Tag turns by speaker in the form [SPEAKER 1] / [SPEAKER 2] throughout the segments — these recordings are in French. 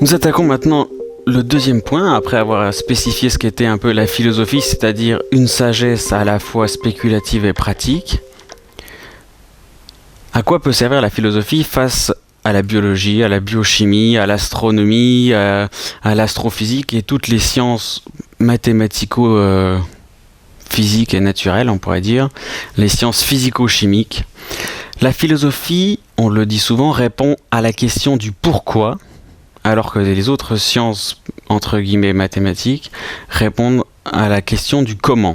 [SPEAKER 1] Nous attaquons maintenant le deuxième point, après avoir spécifié ce qu'était un peu la philosophie, c'est-à-dire une sagesse à la fois spéculative et pratique. À quoi peut servir la philosophie face à la biologie, à la biochimie, à l'astronomie, à l'astrophysique et toutes les sciences mathématico-physiques et naturelles, on pourrait dire, les sciences physico-chimiques. La philosophie, on le dit souvent, répond à la question du pourquoi, alors que les autres sciences, entre guillemets, mathématiques, répondent à la question du comment.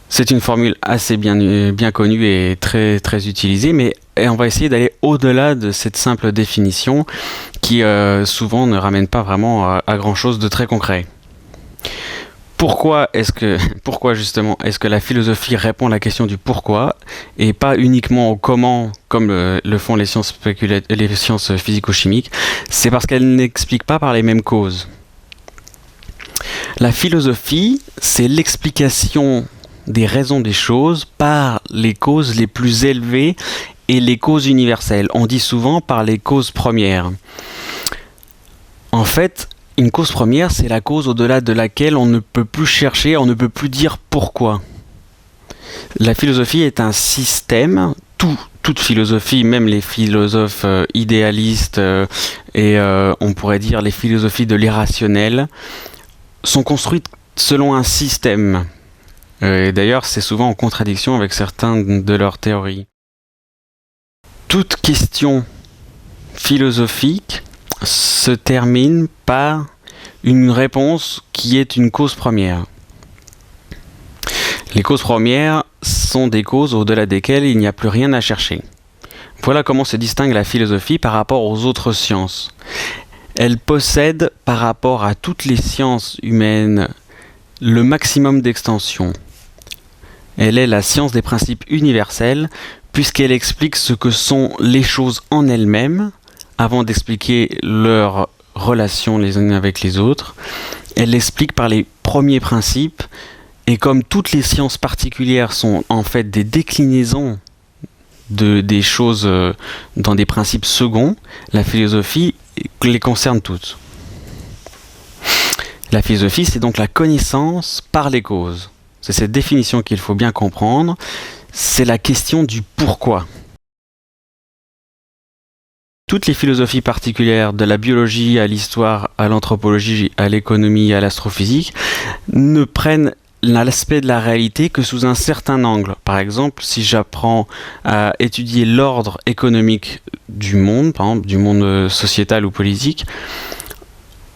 [SPEAKER 1] C'est une formule assez bien connue et très, très utilisée, mais on va essayer d'aller au-delà de cette simple définition qui souvent ne ramène pas vraiment à grand-chose de très concret. Pourquoi justement est-ce que la philosophie répond à la question du pourquoi et pas uniquement au comment comme le font les sciences physico-chimiques? C'est parce qu'elle n'explique pas par les mêmes causes. La philosophie, c'est l'explication des raisons des choses par les causes les plus élevées et les causes universelles. On dit souvent par les causes premières. En fait, une cause première, c'est la cause au-delà de laquelle on ne peut plus chercher, on ne peut plus dire pourquoi. La philosophie est un système, toute philosophie, même les philosophes idéalistes et on pourrait dire les philosophies de l'irrationnel, sont construites selon un système. Et d'ailleurs, c'est souvent en contradiction avec certaines de leurs théories. Toute question philosophique se termine par une réponse qui est une cause première. Les causes premières sont des causes au-delà desquelles il n'y a plus rien à chercher. Voilà comment se distingue la philosophie par rapport aux autres sciences. Elle possède, par rapport à toutes les sciences humaines, le maximum d'extension. Elle est la science des principes universels, puisqu'elle explique ce que sont les choses en elles-mêmes, avant d'expliquer leurs relations les unes avec les autres. Elle l'explique par les premiers principes, et comme toutes les sciences particulières sont en fait des déclinaisons des choses dans des principes seconds, la philosophie les concerne toutes. La philosophie, c'est donc la connaissance par les causes. C'est cette définition qu'il faut bien comprendre. C'est la question du pourquoi. Toutes les philosophies particulières, de la biologie à l'histoire, à l'anthropologie, à l'économie, à l'astrophysique, ne prennent l'aspect de la réalité que sous un certain angle. Par exemple, si j'apprends à étudier l'ordre économique du monde, par exemple du monde sociétal ou politique,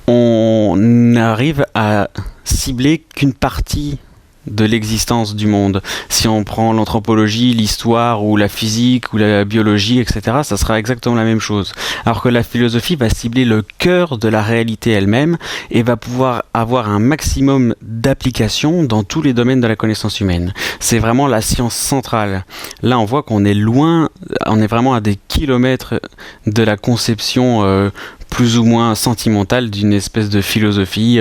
[SPEAKER 1] on n'arrive à cibler qu'une partie de l'existence du monde. Si on prend l'anthropologie, l'histoire ou la physique ou la biologie, etc., ça sera exactement la même chose. Alors que la philosophie va cibler le cœur de la réalité elle-même et va pouvoir avoir un maximum d'applications dans tous les domaines de la connaissance humaine. C'est vraiment la science centrale. Là, on voit qu'on est loin, on est vraiment à des kilomètres de la conception plus ou moins sentimentale d'une espèce de philosophie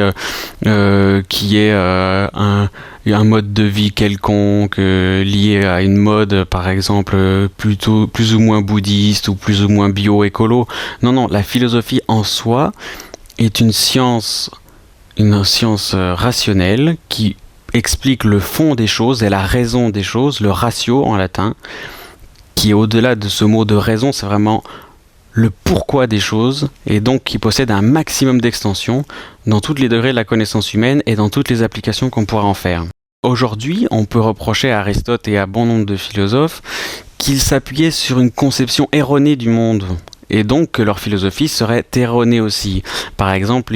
[SPEAKER 1] qui est un mode de vie quelconque lié à une mode par exemple plutôt plus ou moins bouddhiste ou plus ou moins bio-écolo. Non, la philosophie en soi est une science rationnelle qui explique le fond des choses et la raison des choses, le ratio en latin, qui est au-delà de ce mot de raison, c'est vraiment le pourquoi des choses, et donc qui possède un maximum d'extension dans tous les degrés de la connaissance humaine et dans toutes les applications qu'on pourra en faire. Aujourd'hui, on peut reprocher à Aristote et à bon nombre de philosophes qu'ils s'appuyaient sur une conception erronée du monde, et donc que leur philosophie serait erronée aussi. Par exemple,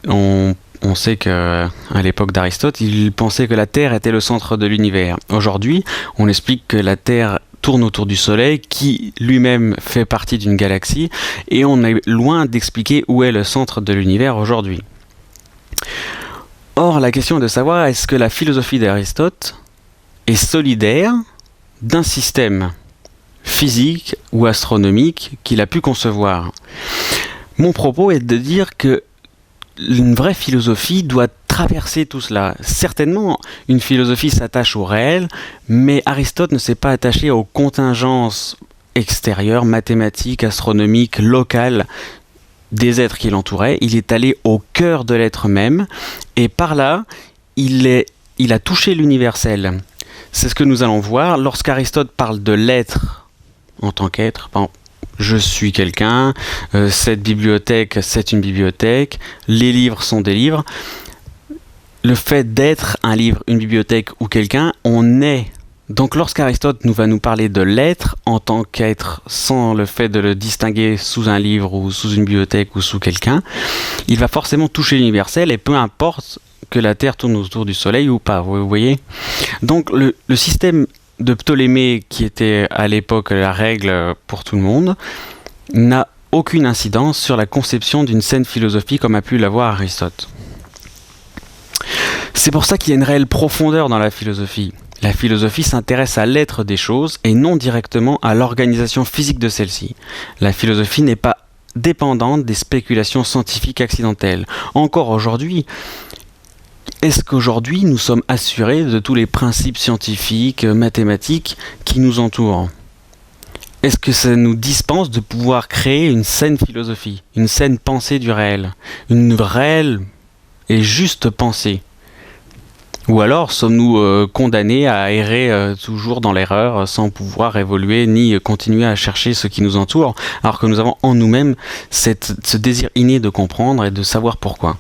[SPEAKER 1] on sait qu'à l'époque d'Aristote, il pensait que la Terre était le centre de l'univers. Aujourd'hui, on explique que la Terre tourne autour du Soleil, qui lui-même fait partie d'une galaxie, et on est loin d'expliquer où est le centre de l'univers aujourd'hui. Or, la question est de savoir, est-ce que la philosophie d'Aristote est solidaire d'un système physique ou astronomique qu'il a pu concevoir? Mon propos est de dire que une vraie philosophie doit traverser tout cela. Certainement, une philosophie s'attache au réel, mais Aristote ne s'est pas attaché aux contingences extérieures, mathématiques, astronomiques, locales des êtres qui l'entouraient, il est allé au cœur de l'être même, et par là, il a touché l'universel. C'est ce que nous allons voir lorsqu'Aristote parle de l'être en tant qu'être. Bon, je suis quelqu'un, cette bibliothèque, c'est une bibliothèque, les livres sont des livres. Le fait d'être un livre, une bibliothèque ou quelqu'un, on est. Donc lorsqu'Aristote va nous parler de l'être en tant qu'être, sans le fait de le distinguer sous un livre ou sous une bibliothèque ou sous quelqu'un, il va forcément toucher l'universel, et peu importe que la Terre tourne autour du Soleil ou pas, vous voyez. Donc le système de Ptolémée, qui était à l'époque la règle pour tout le monde, n'a aucune incidence sur la conception d'une saine philosophie comme a pu l'avoir Aristote. C'est pour ça qu'il y a une réelle profondeur dans la philosophie. La philosophie s'intéresse à l'être des choses et non directement à l'organisation physique de celle-ci. La philosophie n'est pas dépendante des spéculations scientifiques accidentelles. Encore aujourd'hui, est-ce qu'aujourd'hui nous sommes assurés de tous les principes scientifiques, mathématiques qui nous entourent ? Est-ce que ça nous dispense de pouvoir créer une saine philosophie, une saine pensée du réel, une réelle et juste pensée ? Ou alors sommes-nous condamnés à errer toujours dans l'erreur sans pouvoir évoluer ni continuer à chercher ce qui nous entoure, alors que nous avons en nous-mêmes ce désir inné de comprendre et de savoir pourquoi.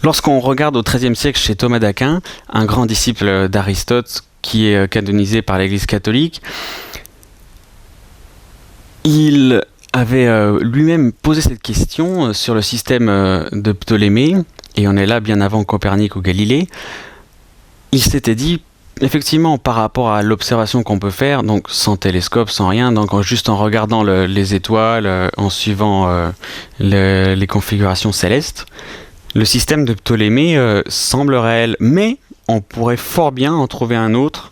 [SPEAKER 1] Lorsqu'on regarde au XIIIe siècle chez Thomas d'Aquin, un grand disciple d'Aristote qui est canonisé par l'Église catholique, il avait lui-même posé cette question sur le système de Ptolémée, et on est là bien avant Copernic ou Galilée. Il s'était dit, effectivement, par rapport à l'observation qu'on peut faire, donc sans télescope, sans rien, donc juste en regardant les étoiles, en suivant les configurations célestes, le système de Ptolémée semble réel, mais on pourrait fort bien en trouver un autre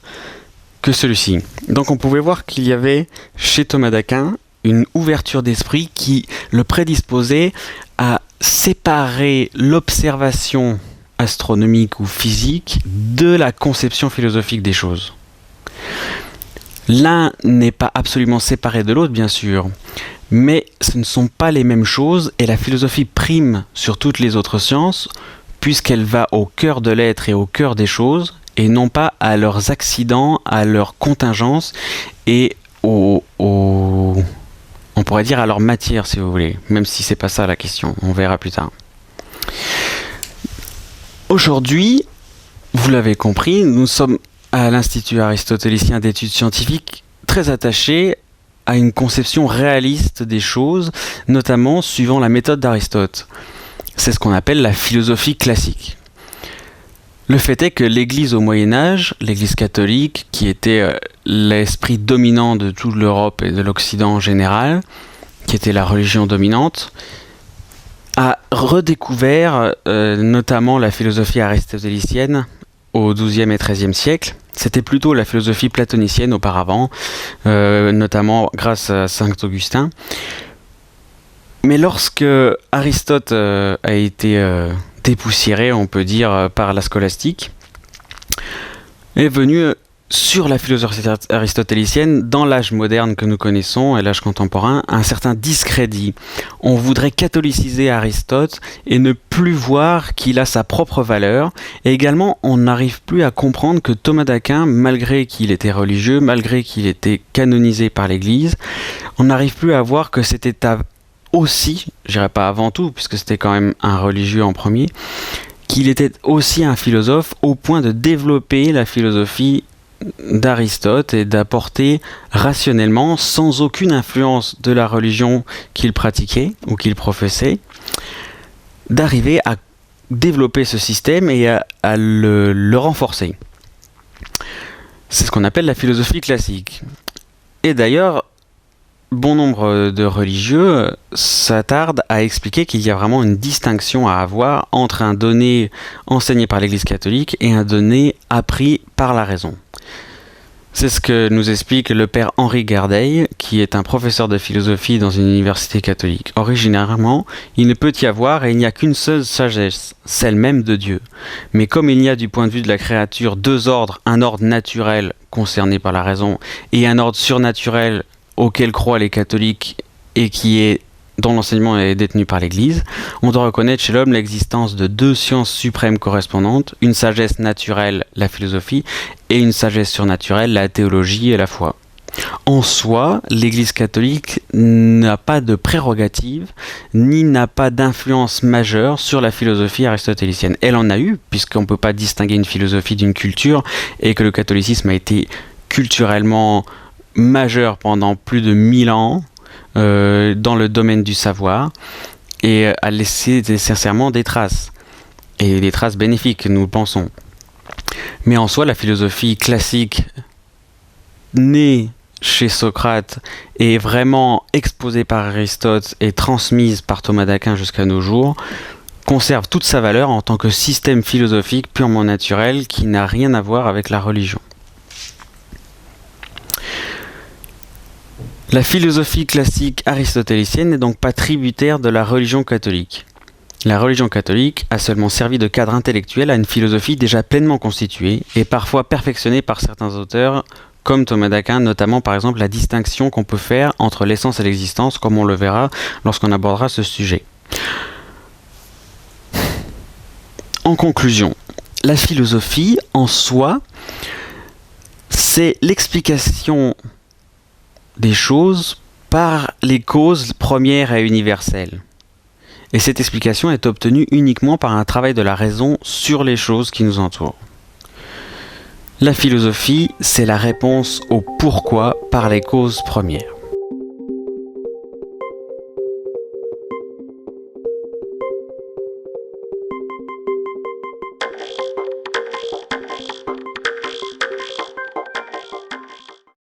[SPEAKER 1] que celui-ci. Donc on pouvait voir qu'il y avait chez Thomas d'Aquin une ouverture d'esprit qui le prédisposait à séparer l'observation astronomique ou physique de la conception philosophique des choses. L'un n'est pas absolument séparé de l'autre, bien sûr, mais ce ne sont pas les mêmes choses, et la philosophie prime sur toutes les autres sciences, puisqu'elle va au cœur de l'être et au cœur des choses, et non pas à leurs accidents, à leurs contingences, et on pourrait dire à leur matière, si vous voulez, même si c'est pas ça la question, on verra plus tard. Aujourd'hui, vous l'avez compris, nous sommes à l'Institut aristotélicien d'études scientifiques très attachés à une conception réaliste des choses, notamment suivant la méthode d'Aristote. C'est ce qu'on appelle la philosophie classique. Le fait est que l'Église au Moyen-Âge, l'Église catholique, qui était l'esprit dominant de toute l'Europe et de l'Occident en général, qui était la religion dominante, a redécouvert notamment la philosophie aristotélicienne au XIIe et XIIIe siècle. C'était plutôt la philosophie platonicienne auparavant, notamment grâce à saint Augustin. Mais lorsque Aristote a été dépoussiéré, on peut dire, par la scolastique, est venu sur la philosophie aristotélicienne, dans l'âge moderne que nous connaissons et l'âge contemporain, un certain discrédit. On voudrait catholiciser Aristote et ne plus voir qu'il a sa propre valeur. Et également, on n'arrive plus à comprendre que Thomas d'Aquin, malgré qu'il était religieux, malgré qu'il était canonisé par l'Église, on n'arrive plus à voir que c'était aussi, je dirais pas avant tout, puisque c'était quand même un religieux en premier, qu'il était aussi un philosophe au point de développer la philosophie d'Aristote et d'apporter rationnellement, sans aucune influence de la religion qu'il pratiquait ou qu'il professait, d'arriver à développer ce système et à le renforcer. C'est ce qu'on appelle la philosophie classique. Et d'ailleurs, bon nombre de religieux s'attardent à expliquer qu'il y a vraiment une distinction à avoir entre un donné enseigné par l'Église catholique et un donné appris par la raison. C'est ce que nous explique le père Henri Gardeil, qui est un professeur de philosophie dans une université catholique. Originairement, il ne peut y avoir et il n'y a qu'une seule sagesse, celle même de Dieu. Mais comme il y a du point de vue de la créature deux ordres, un ordre naturel concerné par la raison et un ordre surnaturel auquel croient les catholiques et qui est dont l'enseignement est détenu par l'Église, on doit reconnaître chez l'homme l'existence de deux sciences suprêmes correspondantes, une sagesse naturelle, la philosophie, et une sagesse surnaturelle, la théologie et la foi. En soi, l'Église catholique n'a pas de prérogative, ni n'a pas d'influence majeure sur la philosophie aristotélicienne. Elle en a eu, puisqu'on ne peut pas distinguer une philosophie d'une culture, et que le catholicisme a été culturellement majeur pendant plus de 1000 ans dans le domaine du savoir, et a laissé sincèrement des traces, et des traces bénéfiques, nous le pensons. Mais en soi, la philosophie classique née chez Socrate est vraiment exposée par Aristote et transmise par Thomas d'Aquin jusqu'à nos jours, conserve toute sa valeur en tant que système philosophique purement naturel qui n'a rien à voir avec la religion. La philosophie classique aristotélicienne n'est donc pas tributaire de la religion catholique. La religion catholique a seulement servi de cadre intellectuel à une philosophie déjà pleinement constituée et parfois perfectionnée par certains auteurs comme Thomas d'Aquin, notamment par exemple la distinction qu'on peut faire entre l'essence et l'existence, comme on le verra lorsqu'on abordera ce sujet. En conclusion, la philosophie en soi, c'est l'explication des choses par les causes premières et universelles. Et cette explication est obtenue uniquement par un travail de la raison sur les choses qui nous entourent. La philosophie, c'est la réponse au pourquoi par les causes premières.